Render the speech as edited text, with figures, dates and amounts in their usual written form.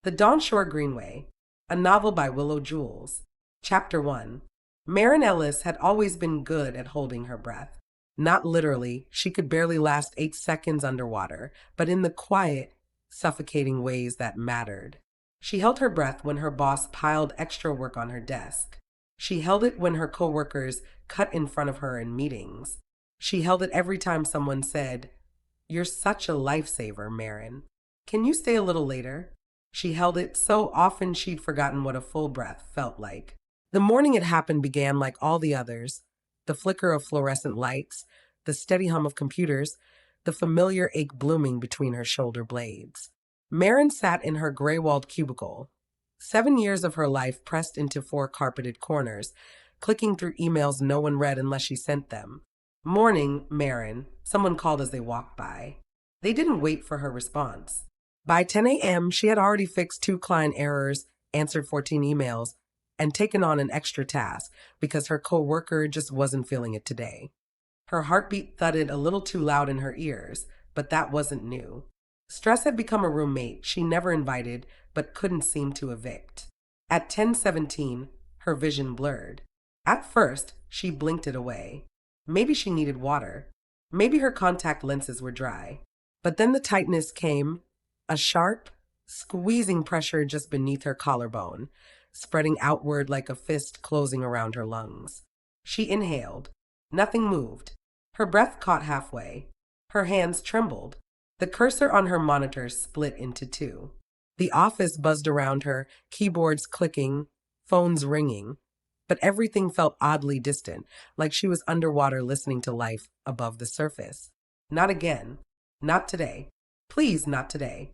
The Dawnshore Greenway, a novel by Willow Jules. Chapter 1. Marin Ellis had always been good at holding her breath. Not literally, she could barely last 8 seconds underwater, but in the quiet, suffocating ways that mattered. She held her breath when her boss piled extra work on her desk. She held it when her coworkers cut in front of her in meetings. She held it every time someone said, "You're such a lifesaver, Marin. Can you stay a little later?" She held it so often she'd forgotten what a full breath felt like. The morning it happened began like all the others. The flicker of fluorescent lights, the steady hum of computers, the familiar ache blooming between her shoulder blades. Marin sat in her gray-walled cubicle, 7 years of her life pressed into 4 carpeted corners, clicking through emails no one read unless she sent them. "Morning, Marin," someone called as they walked by. They didn't wait for her response. By 10 a.m., she had already fixed 2 client errors, answered 14 emails, and taken on an extra task because her coworker just wasn't feeling it today. Her heartbeat thudded a little too loud in her ears, but that wasn't new. Stress had become a roommate she never invited but couldn't seem to evict. At 10:17, her vision blurred. At first, she blinked it away. Maybe she needed water. Maybe her contact lenses were dry. But then the tightness came, a sharp, squeezing pressure just beneath her collarbone, spreading outward like a fist closing around her lungs. She inhaled. Nothing moved. Her breath caught halfway. Her hands trembled. The cursor on her monitor split into 2. The office buzzed around her, keyboards clicking, phones ringing. But everything felt oddly distant, like she was underwater listening to life above the surface. Not again. Not today. Please, not today.